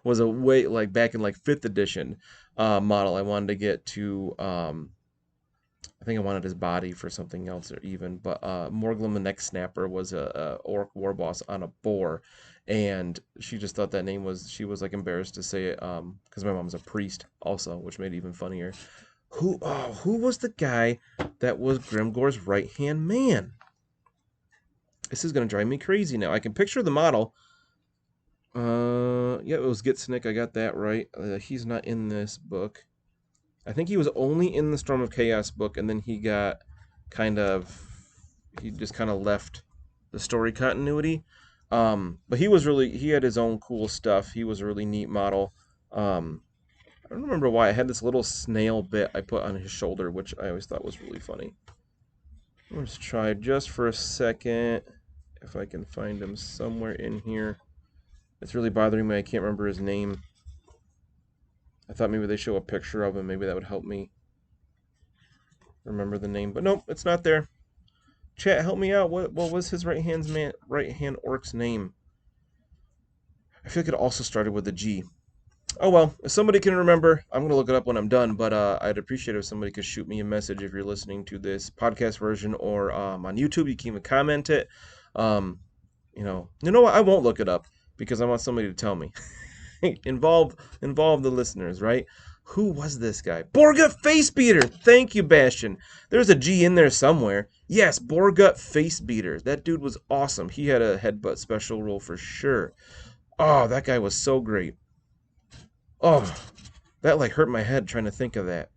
was a way like back in like 5th edition model I wanted to get to. I think I wanted his body for something else or even, but Morglum the Neck Snapper was a orc war boss on a boar, and she just thought that name was, she was like embarrassed to say it because my mom's a priest also, which made it even funnier. Who was the guy that was Grimgore's right-hand man? This is going to drive me crazy now. I can picture the model. Yeah, it was Gitsnick. I got that right. He's not in this book. I think he was only in the Storm of Chaos book, and then he just kind of left the story continuity. But he had his own cool stuff. He was a really neat model. I don't remember why I had this little snail bit I put on his shoulder, which I always thought was really funny. Let's try just for a second if I can find him somewhere in here. It's really bothering me. I can't remember his name. I thought maybe they show a picture of him. Maybe that would help me remember the name. But nope, it's not there. Chat, help me out. What was his right hand orc's name? I feel like it also started with a G. Oh well, if somebody can remember, I'm going to look it up when I'm done, but I'd appreciate it if somebody could shoot me a message if you're listening to this podcast version or on YouTube. You can even comment it. You know what? I won't look it up because I want somebody to tell me. involve the listeners, right? Who was this guy? Borgut Facebeater. Thank you, Bastion. There's a G in there somewhere. Yes, Borgut Facebeater. That dude was awesome. He had a headbutt special rule for sure. Oh, that guy was so great. Oh, that like hurt my head trying to think of that.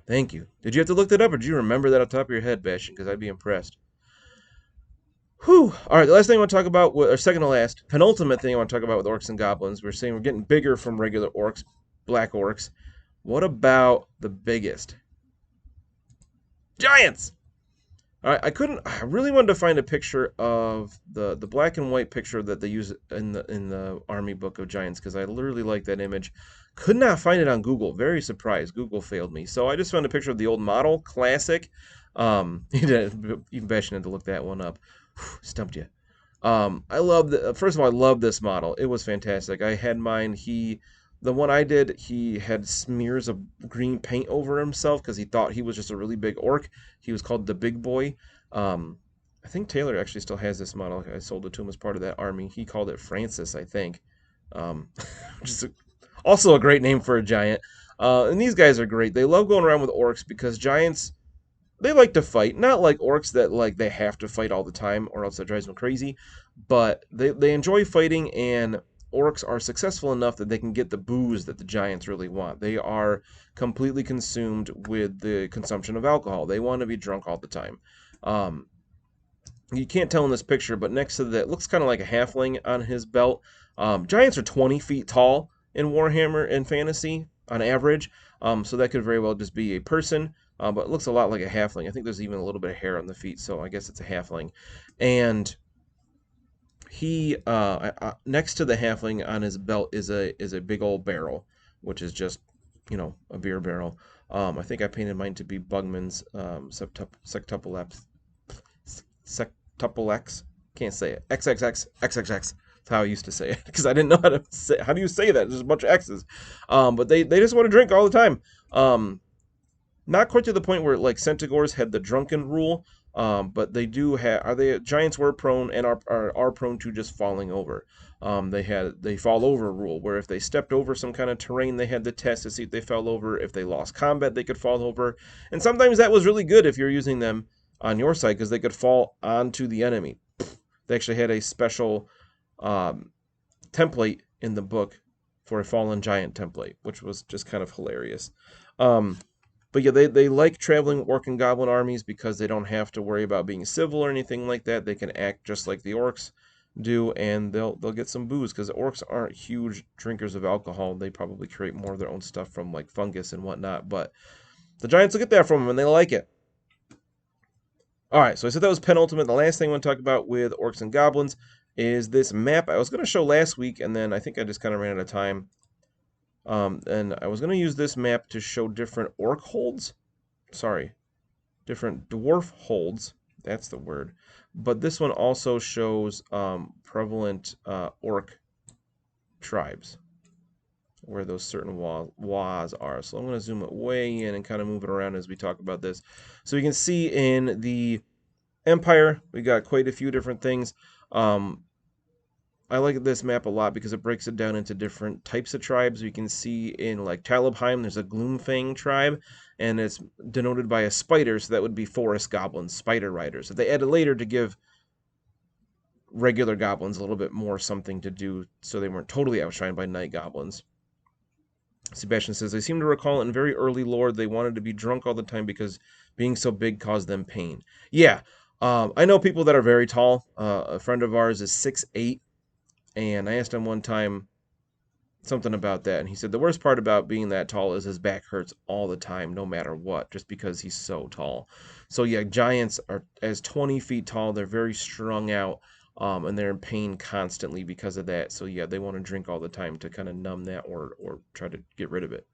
Thank you. Did you have to look that up, or do you remember that off the top of your head, Bastion? Because I'd be impressed. Whew. All right, the last thing I want to talk about, or second to last, penultimate thing I want to talk about with Orcs and Goblins. We're saying we're getting bigger from regular orcs, black orcs. What about the biggest? Giants! All right, I really wanted to find a picture of the black and white picture that they use in the army book of giants because I literally like that image. Could not find it on Google. Very surprised. Google failed me. So I just found a picture of the old model, classic. Even Bastion had to look that one up. Stumped you. First of all, I love this model. It was fantastic. I had mine. The one I did, he had smears of green paint over himself because he thought he was just a really big orc. He was called the Big Boy. I think Taylor actually still has this model. I sold it to him as part of that army. He called it Francis, I think. Which is also a great name for a giant. And these guys are great. They love going around with orcs because giants, they like to fight. Not like orcs that like they have to fight all the time or else that drives them crazy. But they enjoy fighting, and orcs are successful enough that they can get the booze that the giants really want. They are completely consumed with the consumption of alcohol. They want to be drunk all the time. You can't tell in this picture, but next to that, looks kind of like a halfling on his belt. Giants are 20 feet tall in Warhammer and Fantasy on average, so that could very well just be a person, but it looks a lot like a halfling. I think there's even a little bit of hair on the feet, so I guess it's a halfling. And he next to the halfling on his belt is a big old barrel, which is just a beer barrel. I think I painted mine to be Bugman's Sectuplex. Can't say it. XXX XXX. That's how I used to say it because I didn't know how to say. How do you say that? There's a bunch of X's. But they just want to drink all the time. Not quite to the point where like Centigores had the drunken rule. But they do have. Giants were prone and are prone to just falling over. They fall over rule where if they stepped over some kind of terrain, they had to test to see if they fell over. If they lost combat, they could fall over, and sometimes that was really good if you're using them on your side because they could fall onto the enemy. They actually had a special template in the book for a fallen giant template, which was just kind of hilarious. But yeah, they like traveling Orc and Goblin armies because they don't have to worry about being civil or anything like that. They can act just like the Orcs do, and they'll get some booze because Orcs aren't huge drinkers of alcohol. They probably create more of their own stuff from like fungus and whatnot, but the Giants will get that from them, and they like it. All right, so I said that was penultimate. The last thing I want to talk about with Orcs and Goblins is this map I was going to show last week, and then I think I just kind of ran out of time. And I was going to use this map to show different orc holds. Different dwarf holds. That's the word. But this one also shows prevalent orc tribes, where those certain was are. So I'm going to zoom it way in and kind of move it around as we talk about this. So you can see in the Empire, we got quite a few different things. I like this map a lot because it breaks it down into different types of tribes. You can see in like Talabheim, there's a Gloomfang tribe, and it's denoted by a spider, so that would be forest goblins, spider riders. That they added later to give regular goblins a little bit more something to do, so they weren't totally outshined by night goblins. Sebastian says, I seem to recall in very early lore they wanted to be drunk all the time because being so big caused them pain. Yeah, I know people that are very tall. A friend of ours is 6'8", and I asked him one time something about that, and he said the worst part about being that tall is his back hurts all the time, no matter what, just because he's so tall. So yeah, giants are as 20 feet tall. They're very strung out, and they're in pain constantly because of that. So yeah, they want to drink all the time to kind of numb that or try to get rid of it.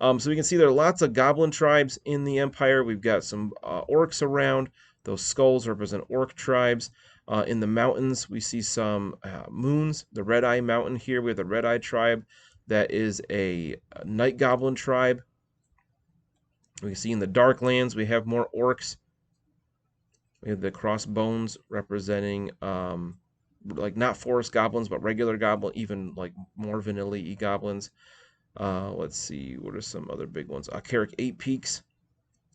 So we can see there are lots of goblin tribes in the Empire. We've got some orcs around. Those skulls represent orc tribes. In the mountains, we see some moons. The Red Eye Mountain here, we have the Red Eye tribe. That is a Night Goblin tribe. We can see in the Darklands, we have more orcs. We have the crossbones representing, like not forest goblins, but regular goblin, even like more vanilla-y goblins. Let's see, what are some other big ones? Carrick Eight Peaks.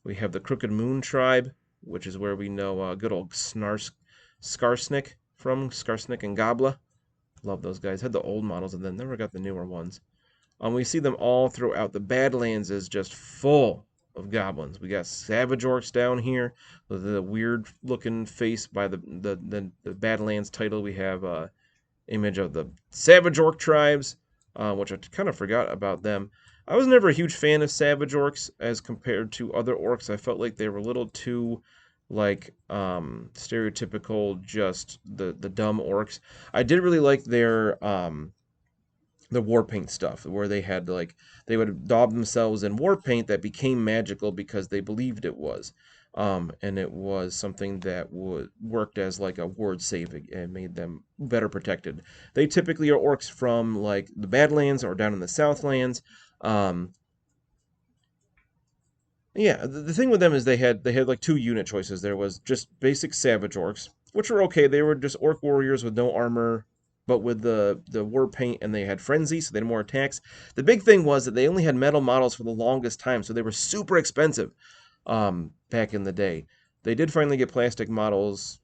We have the Crooked Moon tribe, which is where we know good old Skarsnik from Skarsnik and Gobla. Love those guys. Had the old models and then never got the newer ones. We see them all throughout. The Badlands is just full of goblins. We got Savage Orcs down here with the weird looking face by the Badlands title. We have image of the Savage Orc tribes, which I kind of forgot about them. I was never a huge fan of Savage Orcs as compared to other orcs. I felt like they were a little too like stereotypical, just the dumb orcs. I did really like their the war paint stuff, where they had like they would daub themselves in war paint that became magical because they believed it was. And it was something that worked as like a ward save and made them better protected. They typically are orcs from like the Badlands or down in the Southlands. Yeah, the thing with them is they had like two unit choices. There was just basic Savage Orcs, which were okay. They were just Orc Warriors with no armor, but with the war paint, and they had Frenzy, so they had more attacks. The big thing was that they only had metal models for the longest time, so they were super expensive back in the day. They did finally get plastic models,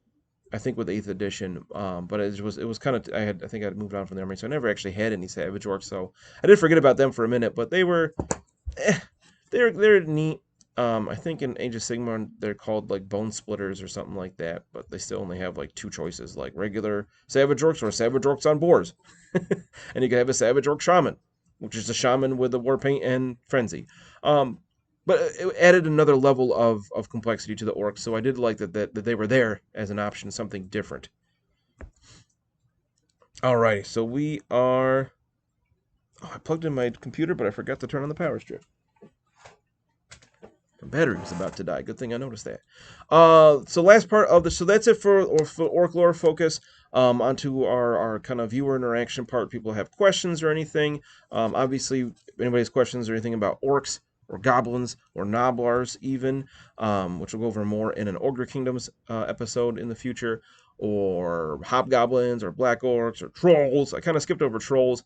I think, with 8th edition, but it was kind of I think I had moved on from the army, so I never actually had any Savage Orcs, so I did forget about them for a minute, but they were they're neat. I think in Age of Sigmar they're called like Bone Splitters or something like that, but they still only have like two choices, like regular Savage Orcs or Savage Orcs on boars. And you can have a Savage Orc Shaman, which is a shaman with a war paint and frenzy. But it added another level of complexity to the orcs, so I did like that they were there as an option, something different. Alrighty, so we are... Oh, I plugged in my computer, but I forgot to turn on the power strip. My battery was about to die. Good thing I noticed that. So last part of this. So that's it for Orc Lore Focus. Onto our kind of viewer interaction part. People have questions or anything. Obviously, if anybody has questions or anything about orcs or goblins or noblars even, which we'll go over more in an Ogre Kingdoms episode in the future, or hobgoblins or black orcs or trolls. I kind of skipped over trolls.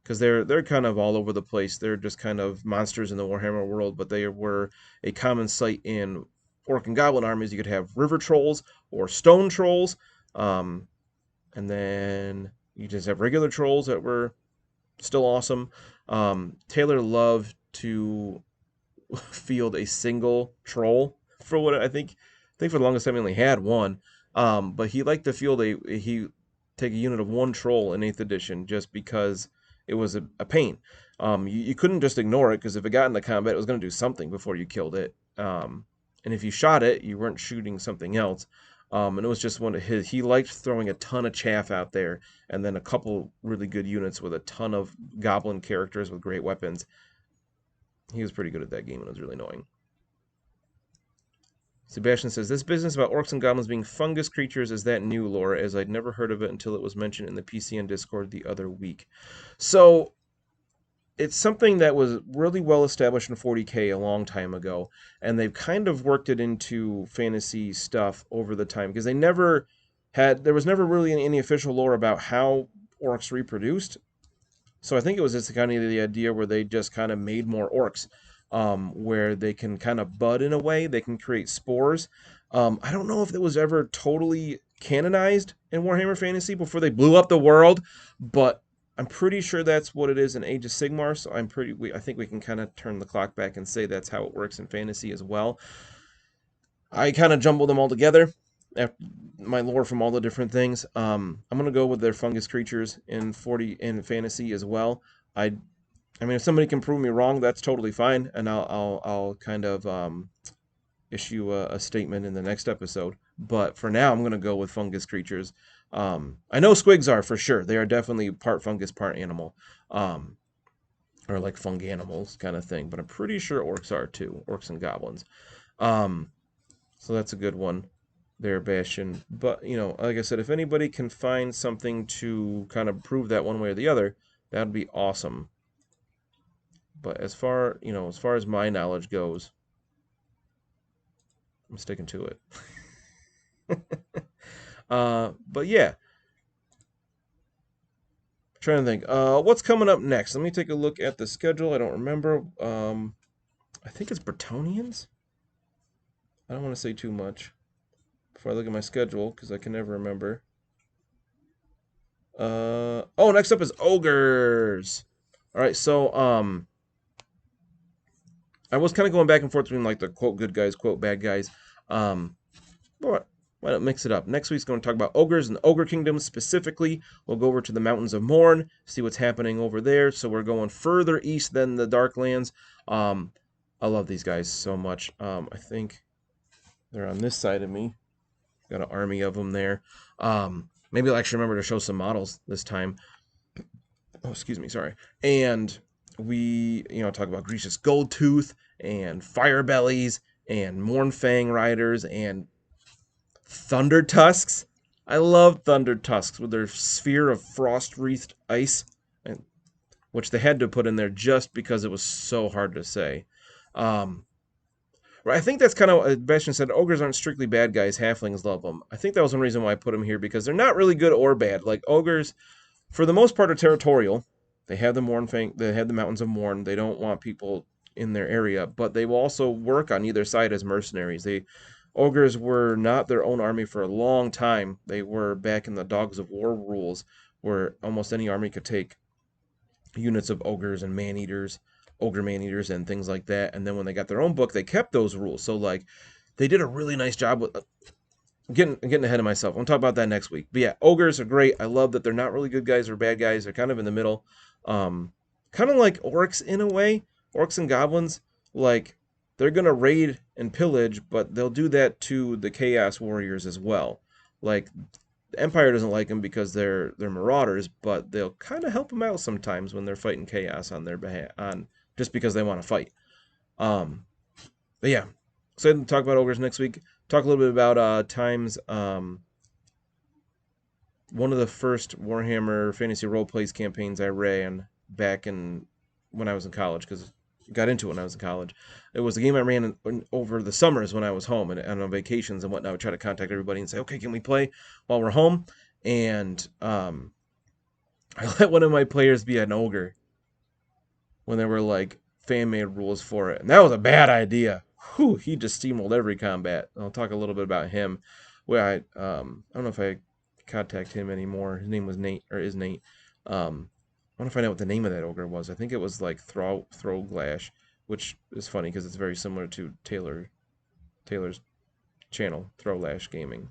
Because they're kind of all over the place. They're just kind of monsters in the Warhammer world, but they were a common sight in Orc and Goblin armies. You could have river trolls or stone trolls, and then you just have regular trolls that were still awesome. Taylor loved to field a single troll for what I think for the longest time he only had one, but he liked to field he take a unit of one troll in 8th edition just because it was a pain. You couldn't just ignore it, because if it got into combat, it was going to do something before you killed it. And if you shot it, you weren't shooting something else. And it was just one of his. He liked throwing a ton of chaff out there, and then a couple really good units with a ton of goblin characters with great weapons. He was pretty good at that game, and it was really annoying. Sebastian says, this business about orcs and goblins being fungus creatures is that new lore, as I'd never heard of it until it was mentioned in the PCN Discord the other week. So, it's something that was really well established in 40K a long time ago, and they've kind of worked it into fantasy stuff over the time, because they never there was never really any official lore about how orcs reproduced. So I think it was just kind of the idea where they just kind of made more orcs, where they can kind of bud in a way. They can create spores. I don't know if it was ever totally canonized in Warhammer Fantasy before they blew up the world, but I'm pretty sure that's what it is in Age of Sigmar. So I think we can kind of turn the clock back and say that's how it works in fantasy as well. I kind of jumbled them all together, after my lore from all the different things. I'm gonna go with their fungus creatures in fantasy as well. I mean, if somebody can prove me wrong, that's totally fine, and I'll kind of issue a statement in the next episode. But for now, I'm gonna go with fungus creatures. I know squigs are for sure. They are definitely part fungus, part animal, or like funganimals kind of thing. But I'm pretty sure orcs are too. Orcs and goblins. So that's a good one there, Bastion. But, like I said, if anybody can find something to kind of prove that one way or the other, that would be awesome. But as far as my knowledge goes, I'm sticking to it. But yeah. I'm trying to think. What's coming up next? Let me take a look at the schedule. I don't remember. I think it's Bretonnians. I don't want to say too much before I look at my schedule, because I can never remember. Next up is Ogres. All right, so I was kind of going back and forth between like the quote good guys, quote bad guys. But why not mix it up? Next week's going to talk about ogres and ogre kingdoms specifically. We'll go over to the Mountains of Morn, see what's happening over there. So we're going further east than the Darklands. I love these guys so much. I think they're on this side of me. Got an army of them there. Maybe I'll actually remember to show some models this time. Oh, excuse me, sorry. And we, talk about Gracious Goldtooth and Firebellies and Mornfang Riders and Thunder Tusks. I love Thunder Tusks with their sphere of frost-wreathed ice, which they had to put in there just because it was so hard to say. I think that's kind of what Bastion said. Ogres aren't strictly bad guys. Halflings love them. I think that was one reason why I put them here, because they're not really good or bad. Like, ogres, for the most part, are territorial. They have the Mountains of Morn. They don't want people in their area, but they will also work on either side as mercenaries. Ogres were not their own army for a long time. They were back in the Dogs of War rules, where almost any army could take units of ogres and ogre man-eaters and things like that. And then when they got their own book, they kept those rules. So, like, they did a really nice job with getting ahead of myself. I'll talk about that next week. But yeah, ogres are great. I love that they're not really good guys or bad guys. They're kind of in the middle. Kind of like orcs in a way. Orcs and goblins, like, they're going to raid and pillage, but they'll do that to the Chaos Warriors as well. Like, the Empire doesn't like them because they're marauders, but they'll kind of help them out sometimes when they're fighting chaos on their behalf, just because they want to fight. But yeah, excited to talk about ogres next week. Talk a little bit about times. One of the first Warhammer Fantasy Roleplays campaigns I ran back when I was in college, because I got into it when I was in college. It was a game I ran over the summers when I was home and on vacations and whatnot. I would try to contact everybody and say, okay, can we play while we're home? And I let one of my players be an ogre when there were like fan-made rules for it. And that was a bad idea. Whew, he just steamrolled every combat. I'll talk a little bit about him. Where I don't know if I contact him anymore. His name was Nate, or is Nate. I want to find out what the name of that ogre was. I think it was like Throglash, which is funny because it's very similar to Taylor's channel, Throwlash Gaming.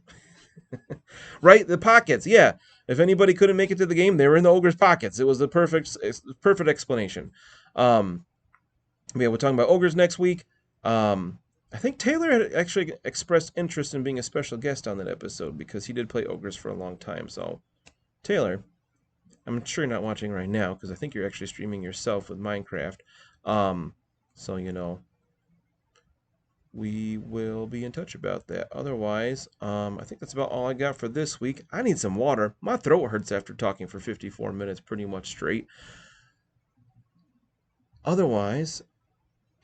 Right, the pockets. Yeah, if anybody couldn't make it to the game, they were in the ogre's pockets. It was the perfect explanation. Yeah, we're talking about ogres next week. I think Taylor had actually expressed interest in being a special guest on that episode because he did play ogres for a long time. So, Taylor, I'm sure you're not watching right now because I think you're actually streaming yourself with Minecraft. So, we will be in touch about that. Otherwise, I think that's about all I got for this week. I need some water. My throat hurts after talking for 54 minutes pretty much straight. Otherwise,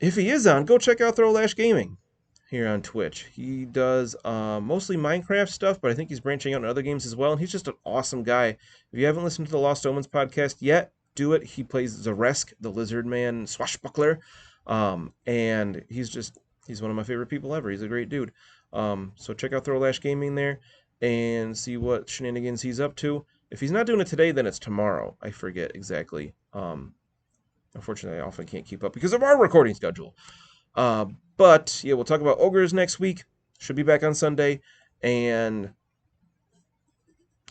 if he is on, go check out Throwlash Gaming. here on Twitch. He does mostly Minecraft stuff, but I think he's branching out in other games as well. And he's just an awesome guy. If you haven't listened to the Lost Omens podcast yet, do it. He plays Zaresk, the lizard man swashbuckler. And he's one of my favorite people ever. He's a great dude. So check out Throwlash Gaming there and see what shenanigans he's up to. If he's not doing it today, then it's tomorrow. I forget exactly. Unfortunately, I often can't keep up because of our recording schedule. But yeah, we'll talk about ogres next week. Should be back on Sunday, and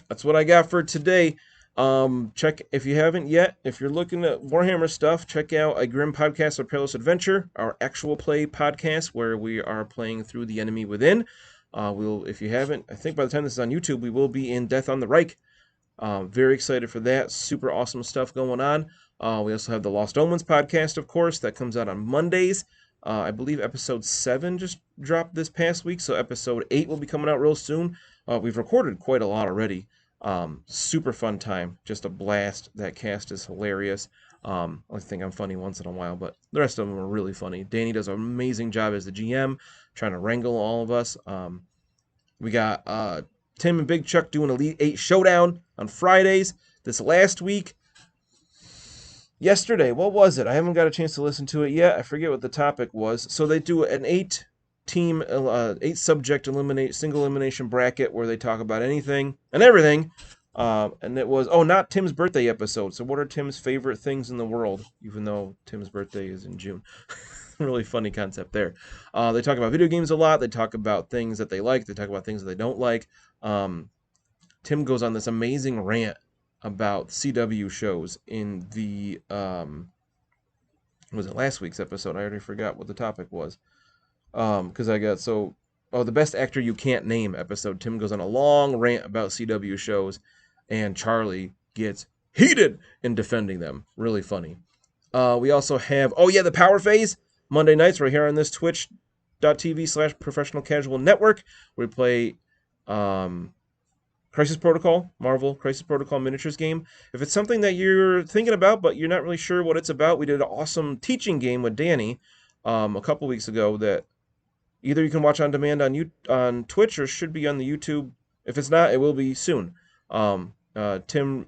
that's what I got for today. Check if you haven't yet. If you're looking at Warhammer stuff, check out a Grim podcast of Perilous Adventure, our actual play podcast where we are playing through The Enemy Within. If you haven't, I think by the time this is on YouTube, we will be in Death on the Reich. Very excited for that. Super awesome stuff going on. We also have the Lost Omens podcast, of course, that comes out on Mondays. I believe episode 7 just dropped this past week, so episode 8 will be coming out real soon. We've recorded quite a lot already. Super fun time. Just a blast. That cast is hilarious. I think I'm funny once in a while, but the rest of them are really funny. Danny does an amazing job as the GM, trying to wrangle all of us. We got Tim and Big Chuck doing Elite 8 Showdown on Fridays. This last week, yesterday, what was it? I haven't got a chance to listen to it yet. I forget what the topic was. So they do an 8-team, 8-subject single elimination bracket where they talk about anything and everything. And it was, not Tim's birthday episode. So what are Tim's favorite things in the world? Even though Tim's birthday is in June. Really funny concept there. They talk about video games a lot. They talk about things that they like. They talk about things that they don't like. Tim goes on this amazing rant about CW shows in the was it last week's episode? I already forgot what the topic was. Because I got the best actor you can't name episode. Tim goes on a long rant about CW shows, and Charlie gets heated in defending them. Really funny. We also have the Power Phase Monday nights right here on this twitch.tv/professional casual network. We play Crisis Protocol, Marvel Crisis Protocol miniatures game. If it's something that you're thinking about, but you're not really sure what it's about, we did an awesome teaching game with Danny a couple weeks ago that either you can watch on demand on Twitch or should be on the YouTube. If it's not, it will be soon. Tim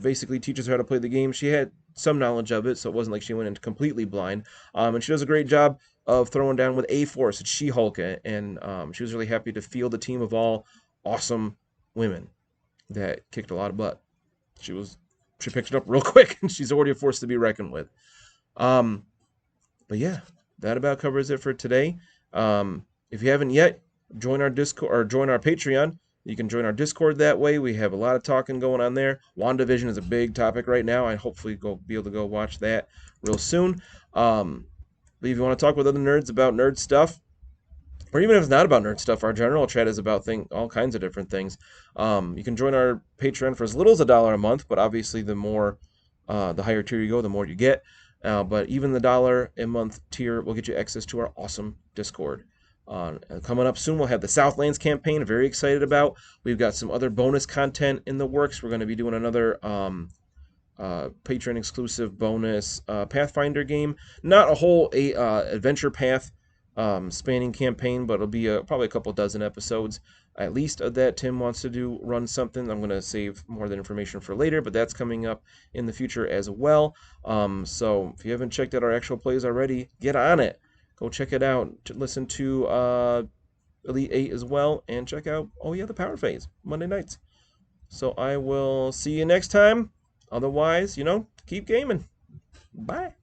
basically teaches her how to play the game. She had some knowledge of it, so it wasn't like she went in completely blind. And she does a great job of throwing down with A-Force. It's She-Hulk, and she was really happy to field a team of all awesome women that kicked a lot of butt. She picked it up real quick, and she's already a force to be reckoned with. But yeah, that about covers it for today. If you haven't yet, join our Discord or join our Patreon. You can join our Discord that way. We have a lot of talking going on there. WandaVision is a big topic right now. I hopefully be able to go watch that real soon. But if you want to talk with other nerds about nerd stuff, or even if it's not about nerd stuff, our general chat is about all kinds of different things. You can join our Patreon for as little as $1 a month, but obviously the higher tier you go, the more you get. But even the $1 a month tier will get you access to our awesome Discord. Coming up soon, we'll have the Southlands campaign. Very excited about. We've got some other bonus content in the works. We're going to be doing another Patreon exclusive bonus Pathfinder game. Not a whole adventure path spanning campaign, but it'll be probably a couple dozen episodes at least of that. Tim wants to run something. I'm going to save more of that information for later, but that's coming up in the future as well. So if you haven't checked out our actual plays already, get on it. Go check it out. Listen to Elite 8 as well, and check out the Power Phase Monday nights. So I will see you next time. Otherwise, keep gaming. Bye.